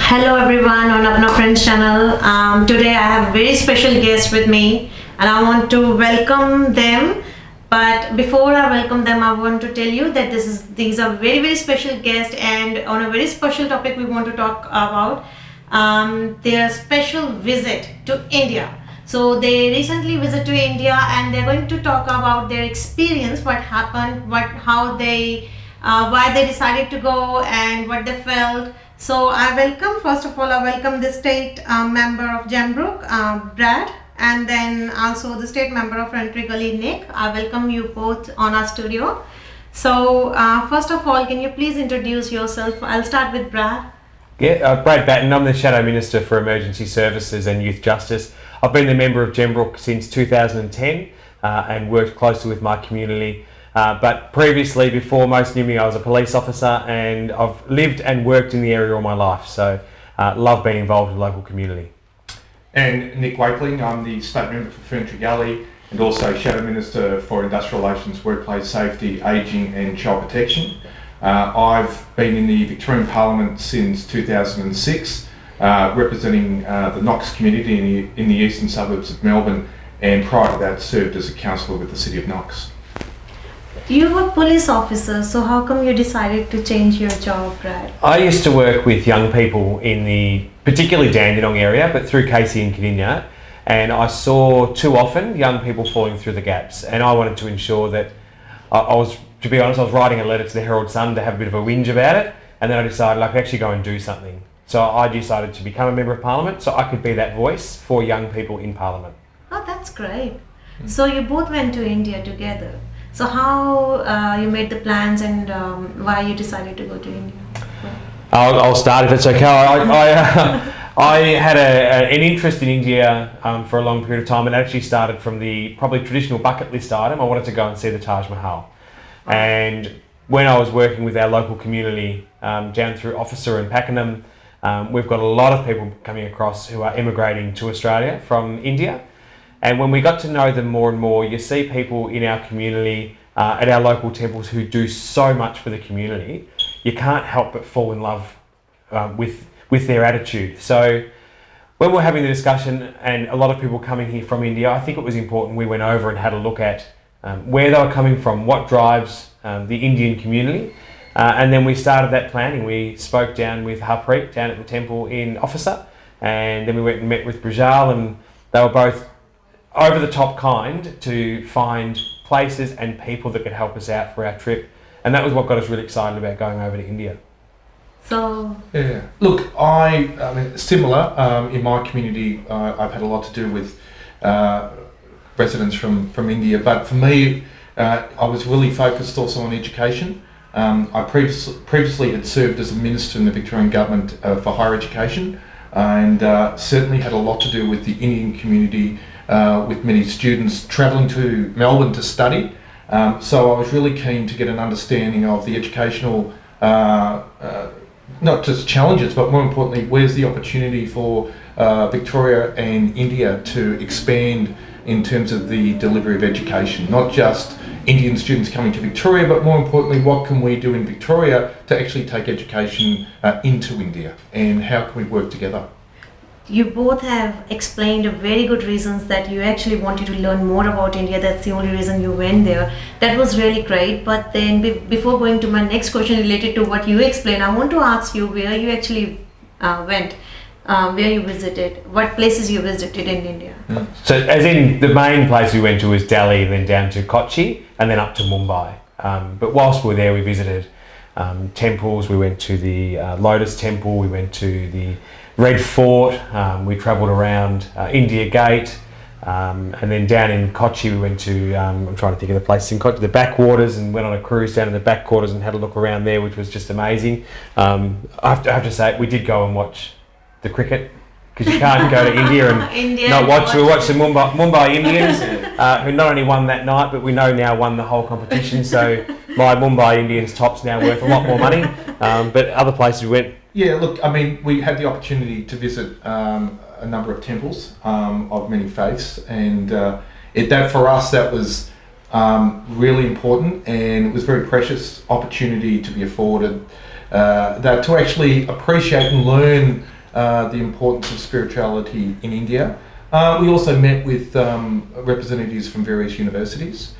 Hello everyone on Apna Friends channel. Today I have a very special guest with me and I want to welcome them. But before I welcome them, I want to tell you that these are very special guests, and on a very special topic we want to talk about their special visit to India. So they recently visited to India and they're going to talk about their experience, what happened, why they decided to go and what they felt. So first of all, I welcome the state member of Jambrook, Brad, and then also the state member of Rentry Gully, Nick. I welcome you both on our studio. So first of all, can you please introduce yourself? I'll start with Brad. Yeah, Brad Battin. I'm the Shadow Minister for Emergency Services and Youth Justice. I've been the member of Jambrook since 2010 and worked closely with my community. But previously, before most knew me, I was a police officer and I've lived and worked in the area all my life. So love being involved in the local community. And Nick Wakeling, I'm the State Member for Rentry Gully and also Shadow Minister for Industrial Relations, Workplace Safety, Ageing and Child Protection. I've been in the Victorian Parliament since 2006, representing the Knox community in the eastern suburbs of Melbourne, and prior to that served as a councillor with the City of Knox. You were a police officer, so how come you decided to change your job, Brad? I used to work with young people in the particularly Dandenong area, but through Casey and Cadinya, and I saw too often young people falling through the gaps, and I wanted to ensure that to be honest, I was writing a letter to the Herald Sun to have a bit of a whinge about it, and then I decided I could actually go and do something. So I decided to become a Member of Parliament so I could be that voice for young people in Parliament. Oh, that's great. So you both went to India together. So how you made the plans and why you decided to go to India? I'll start if it's okay. I had an interest in India for a long period of time, and it actually started from the probably traditional bucket list item. I wanted to go and see the Taj Mahal. And when I was working with our local community down through Officer and Pakenham, we've got a lot of people coming across who are immigrating to Australia from India. And when we got to know them more and more, you see people in our community, at our local temples who do so much for the community. You can't help but fall in love with their attitude. So when we're having the discussion and a lot of people coming here from India, I think it was important we went over and had a look at where they were coming from, what drives the Indian community. And then we started that planning. We spoke down with Harpreet down at the temple in Officer, and then we went and met with Brijal, and they were both over the top kind to find places and people that could help us out for our trip, and that was what got us really excited about going over to India. So yeah, look, I mean similar in my community. I've had a lot to do with residents from India, but for me, I was really focused also on education. I previously had served as a minister in the Victorian government for higher education, and certainly had a lot to do with the Indian community. With many students travelling to Melbourne to study. So I was really keen to get an understanding of the educational, not just challenges, but more importantly, where's the opportunity for Victoria and India to expand in terms of the delivery of education, not just Indian students coming to Victoria, but more importantly, what can we do in Victoria to actually take education into India, and how can we work together? you both have explained very good reasons that you actually wanted to learn more about India. That's the only reason you went there. That was really great. But then before going to my next question related to what you explained, I want to ask you where you actually went, where you visited, what places you visited in India. So as in the main place we went to was Delhi, and then down to Kochi, and then up to Mumbai. But whilst we were there, we visited temples. We went to the Lotus Temple, we went to the Red Fort, we travelled around India Gate, and then down in Kochi we went to, I'm trying to think of the place in Kochi, the backwaters, and went on a cruise down in the backwaters and had a look around there, which was just amazing. I have to say, we did go and watch the cricket, because you can't go to India and not watch. We watched the Mumbai Indians, who not only won that night, but we know now won the whole competition, so my Mumbai Indians top's now worth a lot more money, but other places we went. Yeah, look, I mean, we had the opportunity to visit a number of temples of many faiths, and that for us, that was really important, and it was a very precious opportunity to be afforded that to actually appreciate and learn the importance of spirituality in India. We also met with representatives from various universities,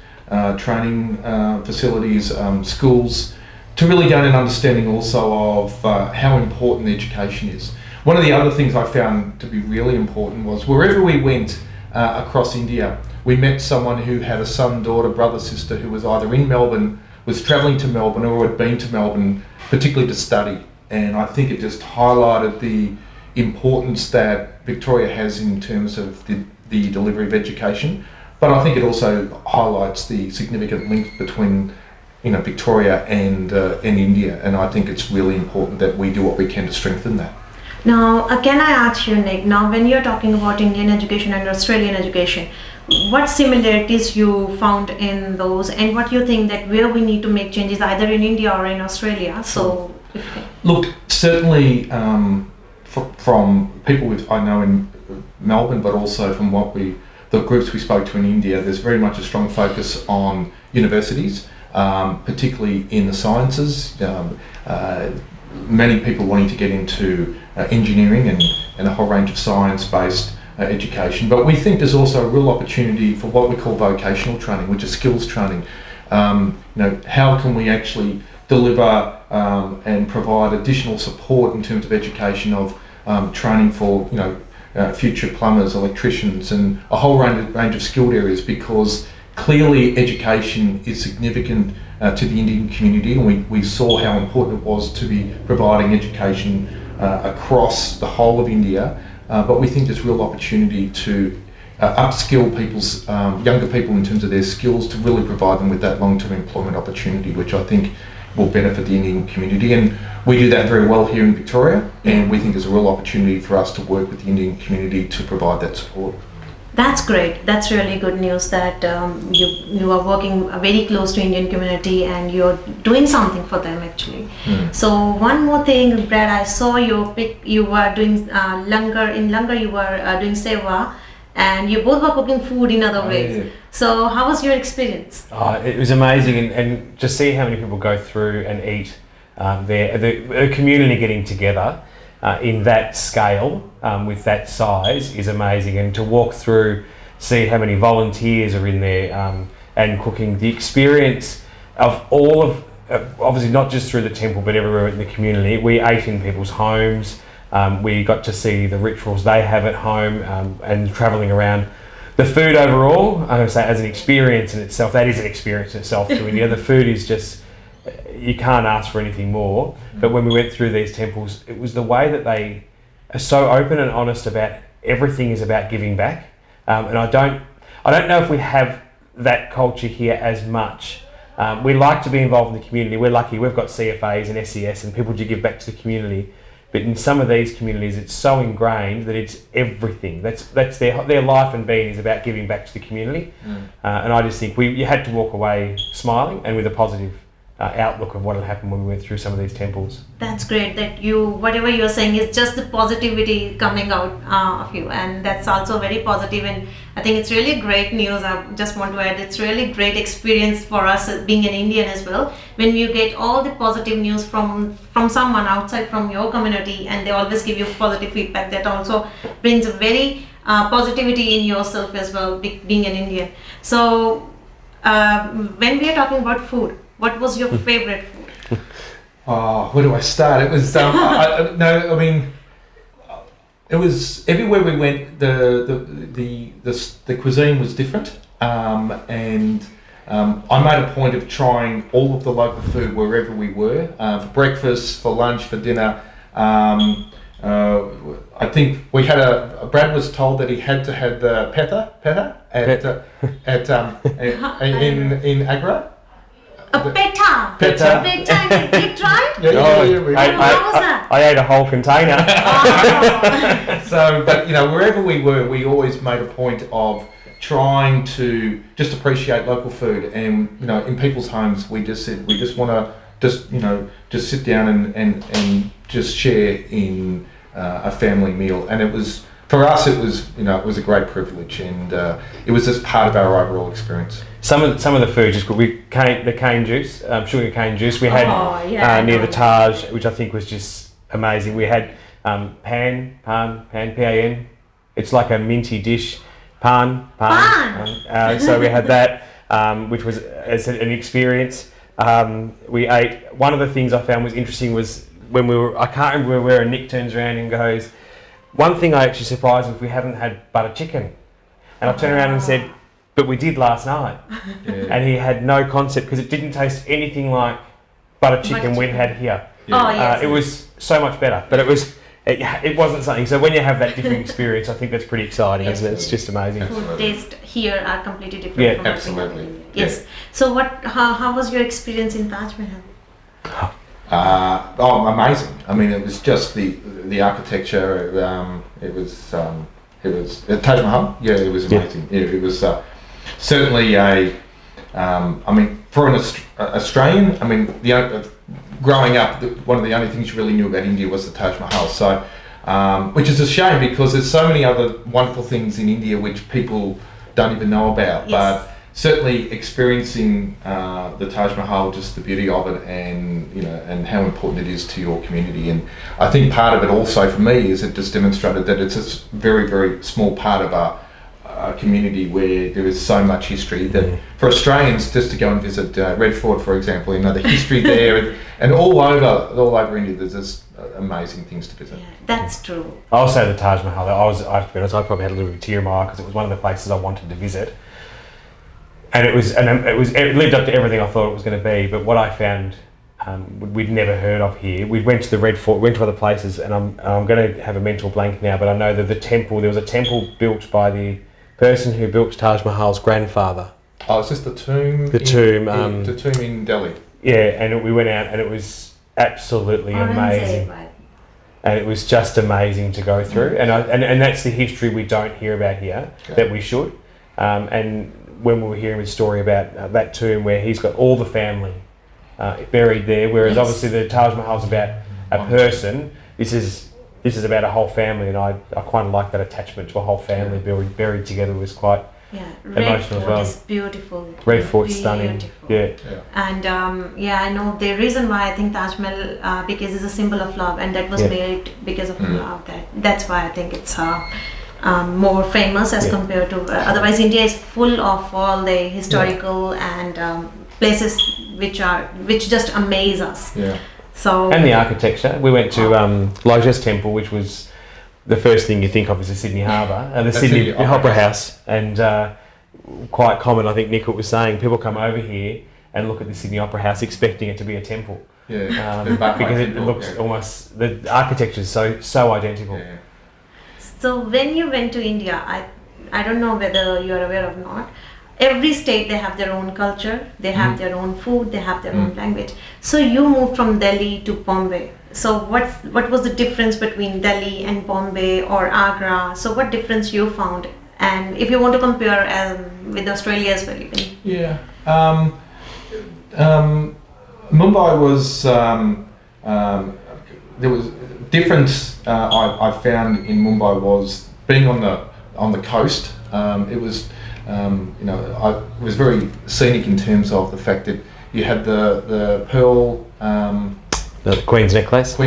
training facilities, schools, to really gain an understanding also of how important education is. One of the other things I found to be really important was wherever we went across India, we met someone who had a son, daughter, brother, sister who was either in Melbourne, was travelling to Melbourne, or had been to Melbourne, particularly to study. And I think it just highlighted the importance that Victoria has in terms of the delivery of education. But I think it also highlights the significant link between Victoria and India. And I think it's really important that we do what we can to strengthen that. Now, can I ask you, Nick, now when you're talking about Indian education and Australian education, what similarities you found in those, and what you think that where we need to make changes either in India or in Australia? So, look, certainly from people I know in Melbourne, but also from the groups we spoke to in India, there's very much a strong focus on universities, particularly in the sciences. Many people wanting to get into engineering and a whole range of science-based education. But we think there's also a real opportunity for what we call vocational training, which is skills training. How can we actually deliver and provide additional support in terms of education of training for future plumbers, electricians, and a whole range of skilled areas, because clearly education is significant to the Indian community, and we saw how important it was to be providing education across the whole of India. But we think there's real opportunity to upskill younger people in terms of their skills, to really provide them with that long-term employment opportunity, which I think will benefit the Indian community. And we do that very well here in Victoria, and we think there's a real opportunity for us to work with the Indian community to provide that support. that's great. That's really good news that you are working very close to Indian community and you're doing something for them actually. So one more thing, Brad, I saw you were doing langar you were doing seva, and you both were cooking food in other ways. Yeah. So how was your experience? It was amazing, and just see how many people go through and eat. The community getting together in that scale, with that size, is amazing. And to walk through, see how many volunteers are in there and cooking. The experience of all of, obviously not just through the temple, but everywhere in the community. We ate in people's homes. We got to see the rituals they have at home, and travelling around. The food overall, I'm going to say, as an experience in itself, that is an experience in itself to India. The food is just, you can't ask for anything more. But when we went through these temples, it was the way that they are so open and honest about everything is about giving back. And I don't know if we have that culture here as much. We like to be involved in the community. We're lucky, we've got CFAs and SES and people to give back to the community. But in some of these communities, it's so ingrained that it's everything. That's their life and being is about giving back to the community. And I just think you had to walk away smiling and with a positive outlook of what had happened when we went through some of these temples. That's great that whatever you're saying is just the positivity coming out of you, and that's also very positive. And I think it's really great news. I just want to add, it's really great experience for us being an Indian as well, when you get all the positive news from someone outside from your community, and they always give you positive feedback. That also brings a very positivity in yourself as well, being an Indian. So when we are talking about food, what was your favorite food? Where do I start? It was it was everywhere we went. The cuisine was different, and I made a point of trying all of the local food wherever we were, for breakfast, for lunch, for dinner. I think we had Brad was told that he had to have the peta in Agra. A peta. Peta. Peta. You tried? How was that? I ate a whole container. So, but wherever we were, we always made a point of trying to just appreciate local food. And in people's homes, we just said we just want to just sit down and just share in a family meal. And it was, for us, it was a great privilege, and it was just part of our overall experience. Some of the food just good. The cane juice, sugar cane juice. We had near the Taj, which I think was just amazing. We had pan, Pan. It's like a minty dish, pan. So we had that, which was an experience. We ate. One of the things I found was interesting was when I can't remember where Nick turns around and goes, one thing I actually surprised if we haven't had butter chicken. And I turned around and said, but we did last night. Yeah. And he had no concept because it didn't taste anything like butter chicken we'd had here. Yeah. Oh, yes. It was so much better, but it wasn't something. So when you have that different experience, I think that's pretty exciting, isn't it? It's just amazing. Food taste here are completely different from absolutely. Yes. Yeah. So how was your experience in Taj Mahal? Amazing. I mean, it was just the architecture. It was Taj Mahal. Yeah, it was amazing. Yeah. It was certainly I mean, for an Australian, I mean, growing up, one of the only things you really knew about India was the Taj Mahal. So, which is a shame because there's so many other wonderful things in India which people don't even know about. Yes. But certainly experiencing the Taj Mahal, just the beauty of it, and and how important it is to your community. And I think part of it also for me is it just demonstrated that it's a very, very small part of a community where there is so much history that for Australians just to go and visit Red Fort, for example, the history there and all over India, there's just amazing things to visit. Yeah, that's true. I'll say the Taj Mahal. I have to be honest, I probably had a little bit of a tear in my eye because it was one of the places I wanted to visit. And it lived up to everything I thought it was going to be. But what I found we'd never heard of here. We went to the Red Fort, went to other places, and I'm going to have a mental blank now. But I know that there was a temple built by the person who built Taj Mahal's grandfather. Oh, it's just the tomb. The tomb in Delhi. Yeah, and we went out, and it was absolutely amazing. And it was just amazing to go through. And that's the history we don't hear about here that we should. And when we were hearing the story about that tomb where he's got all the family buried there, whereas obviously the Taj Mahal's about a person, this is about a whole family, and I quite like that attachment to a whole family buried together was quite emotional as well. Red Fort is beautiful. Red Fort's stunning. Yeah. And I know the reason why I think Taj Mahal because it's a symbol of love, and that was made because of love. That's why I think it's more famous as compared to otherwise. India is full of all the historical and places which just amaze us. Yeah. So and the architecture. We went to Lotus Temple, which was the first thing you think of is the Sydney Harbour, the Sydney Opera House, and quite common. I think Nick was saying people come over here and look at the Sydney Opera House expecting it to be a temple. Yeah. Because it looks almost the architecture is so identical. Yeah. So when you went to India, I don't know whether you are aware or not. Every state they have their own culture, they have their own food, they have their own language. So you moved from Delhi to Bombay. So what was the difference between Delhi and Bombay or Agra? So what difference you found? And if you want to compare with Australia as well, you can. Yeah. Mumbai was there was difference I found in Mumbai was being on the coast. It was it was very scenic in terms of the fact that you had the pearl. The Queen's necklace. The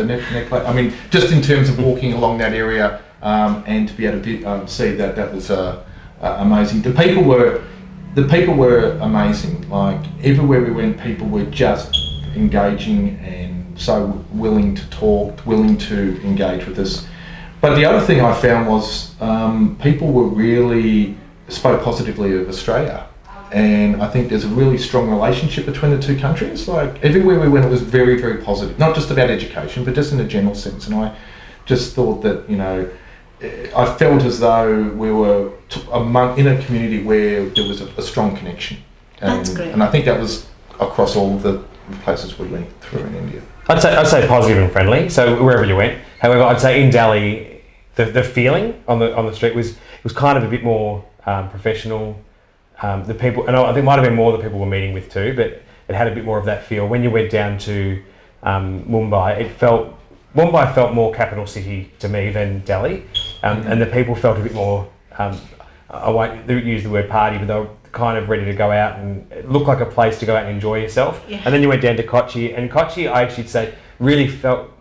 necklace. I mean, just in terms of walking along that area and to be able to see that was amazing. The people were amazing. Like everywhere we went, people were just engaging and so willing to talk, willing to engage with us. But the other thing I found was people were really spoke positively of Australia. And I think there's a really strong relationship between the two countries. Like everywhere we went, it was very, very positive. Not just about education, but just in a general sense. And I just thought that, I felt as though we were in a community where there was a strong connection. That's great. And I think that was across all of the places we went through in India. I'd say positive and friendly. So wherever you went. However, I'd say in Delhi, the feeling on the street was kind of a bit more professional. The people, and I think it might have been more the people we're meeting with too, but it had a bit more of that feel. When you went down to Mumbai, Mumbai felt more capital city to me than Delhi, and the people felt a bit more, I won't use the word party, but they were kind of ready to go out, and it looked like a place to go out and enjoy yourself. Yeah. And then you went down to Kochi, and Kochi, I actually say, really felt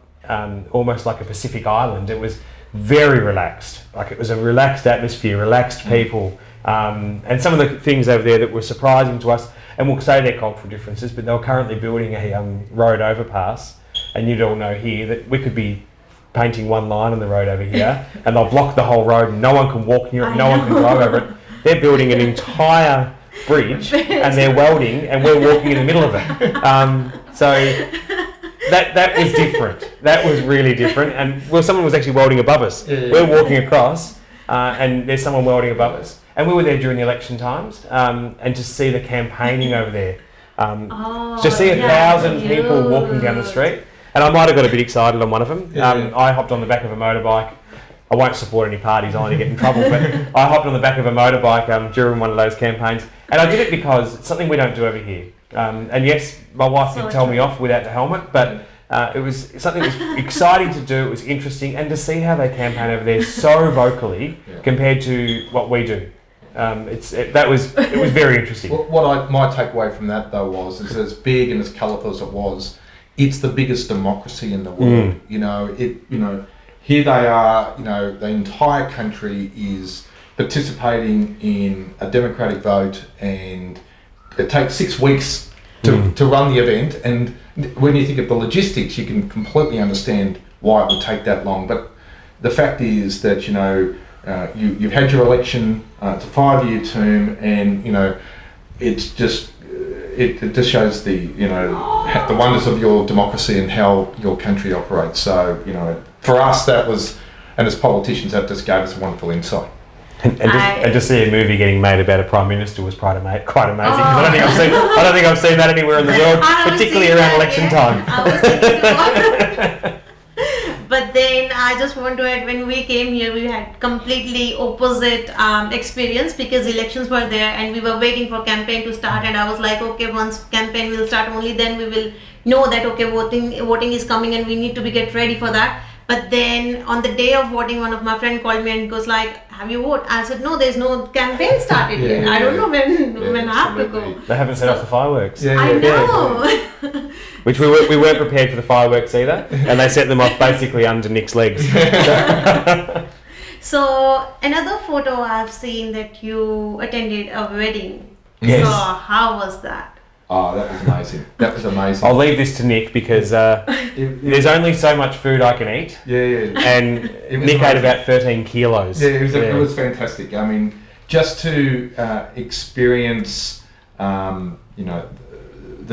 almost like a Pacific island. It was very relaxed. Like, it was a relaxed atmosphere, relaxed people. And some of the things over there that were surprising to us, and we'll say they're cultural differences, but they were currently building a road overpass, and you'd all know here that we could be painting one line on the road over here, and they'll block the whole road, and no one can walk near it, no one can drive over it. They're building an entire bridge, and they're welding, and we're walking in the middle of it. So that was different. That was really different. And someone was actually welding above us. We're walking across, and there's someone welding above us. And we were there during the election times, and to see the campaigning over there, to see 1,000 people walking down the street, and I might have got a bit excited on one of them. I hopped on the back of a motorbike. I won't support any parties, I only get in trouble, but I hopped on the back of a motorbike during one of those campaigns, and I did it because it's something we don't do over here. And yes, my wife did tell me off without the helmet, but it was something that was exciting to do. It was interesting, and to see how they campaign over there so vocally compared to what we do. It was very interesting. My takeaway from that though was as big and as colourful as it was, it's the biggest democracy in the world. Here they are. The entire country is participating in a democratic vote, and it takes 6 weeks to run the event. And when you think of the logistics, you can completely understand why it would take that long. But the fact is that you've had your election. It's a 5-year term, and it's just it just shows the wonders of your democracy and how your country operates. So for us that was, and as politicians, that just gave us a wonderful insight. And to see a movie getting made about a prime minister was quite amazing. Because I don't think I've seen that anywhere in the world, particularly around election time. But then I just want to add, when we came here, we had completely opposite experience, because elections were there and we were waiting for campaign to start, and I was like, okay, once campaign will start, only then we will know that okay, voting is coming and we need to get ready for that. But then on the day of voting, one of my friend called me and goes like, have you voted? I said, no, there's no campaign started yet. I don't know when I have to go. They haven't set off the fireworks. I know. Which we weren't prepared for the fireworks either, and they set them off basically under Nick's legs. So another photo I've seen that you attended a wedding. Yes. So how was that? Oh, that was amazing. That was amazing. I'll leave this to Nick because there's only so much food I can eat. And Nick ate about 13 kilos. It was fantastic. I mean, just to experience, the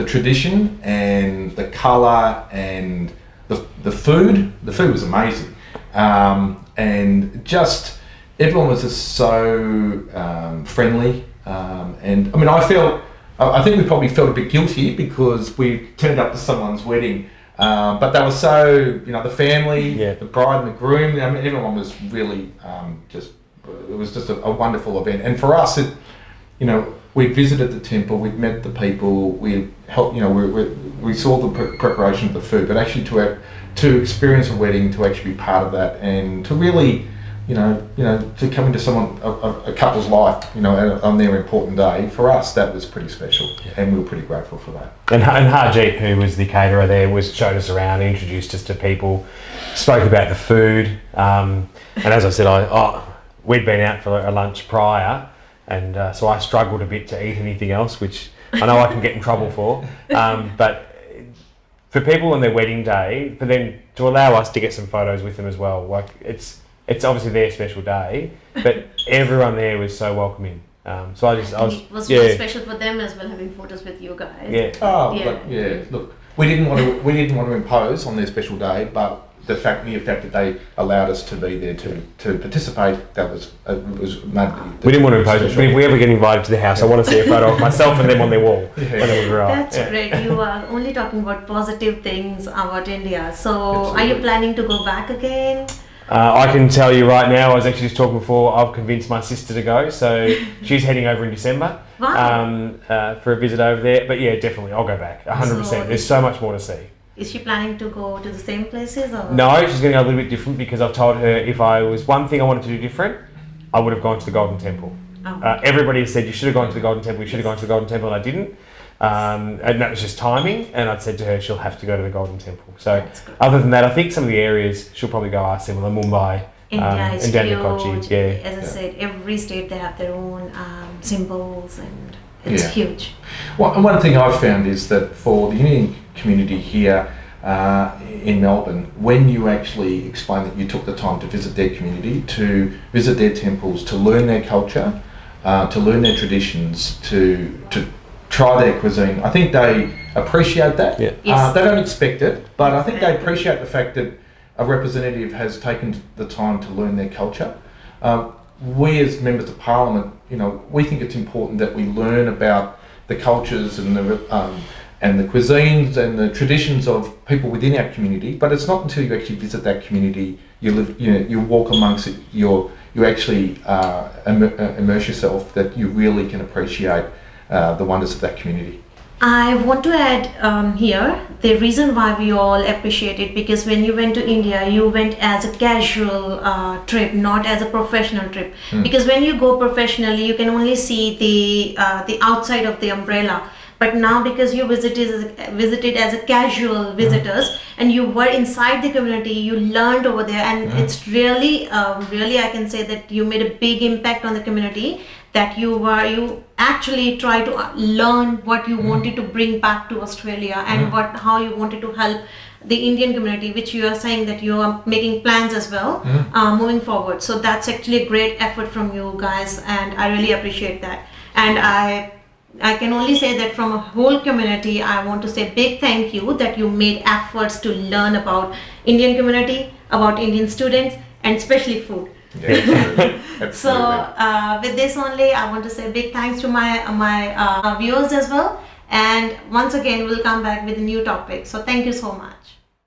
tradition and the colour and the food. The food was amazing, and just everyone was just so friendly. And I mean, I think we probably felt a bit guilty because we turned up to someone's wedding, but they were so, the family, the bride and the groom, I mean, everyone was really it was just a wonderful event. And for us, we visited the temple, we'd met the people, we helped, we saw the preparation of the food, but actually to experience a wedding, to actually be part of that, and to really, to come into a couple's life, on their important day, for us, that was pretty special, and we were pretty grateful for that. And Harjeet, who was the caterer there, showed us around, introduced us to people, spoke about the food, and as I said, we'd been out for a lunch prior, and so I struggled a bit to eat anything else, which I know I can get in trouble for, but for people on their wedding day, for them to allow us to get some photos with them as well, like it's obviously their special day, but everyone there was so welcoming. So it was really special for them as well, having photos with you guys. Look, we didn't want to impose on their special day, but the mere fact that they allowed us to be there to participate, that was we didn't want to impose it, but if we ever get invited to the house, I want to see a photo of myself and them on their wall. That's great. You are only talking about positive things about India. So Absolutely. Are you planning to go back again? I can tell you right now, I was actually just talking before, I've convinced my sister to go, so she's heading over in December. Wow. For a visit over there. But yeah, definitely, I'll go back, 100%. There's so much more to see. Is she planning to go to the same places? Or? No, she's going to go a little bit different, because I've told her if I was one thing I wanted to do different, I would have gone to the Golden Temple. Everybody has said, you should have gone to the Golden Temple, and I didn't. and that was just timing. And I'd said to her she'll have to go to the Golden Temple. So That's good. other than that, I think some of the areas she'll probably go are similar. Mumbai, India is and down to huge. Kochi. Yeah. As I said, every state they have their own symbols, and it's Yeah. huge. One thing I've found is that for the Indian community here in Melbourne, when you actually explain that you took the time to visit their community, to visit their temples, to learn their culture, to learn their traditions, to try their cuisine, I think they appreciate that. Yeah. Yes. They don't expect it, but I think they appreciate the fact that a representative has taken the time to learn their culture. We as members of Parliament, we think it's important that we learn about the cultures and the cuisines and the traditions of people within our community. But it's not until you actually visit that community, you walk amongst it, you actually immerse yourself, that you really can appreciate the wonders of that community. I want to add here the reason why we all appreciate it, because when you went to India, you went as a casual trip, not as a professional trip. Because when you go professionally, you can only see the outside of the umbrella. But now, because you visited as a casual visitors, and you were inside the community, you learned over there, and it's really, really, I can say that you made a big impact on the community. That you actually try to learn what you wanted to bring back to Australia, and how you wanted to help the Indian community, which you are saying that you are making plans as well moving forward. So that's actually a great effort from you guys, and I really appreciate that. And I can only say that from a whole community, I want to say big thank you that you made efforts to learn about Indian community, about Indian students, and especially food. Yeah, absolutely. So with this only, I want to say big thanks to my viewers as well. And once again, we'll come back with a new topic. So thank you so much.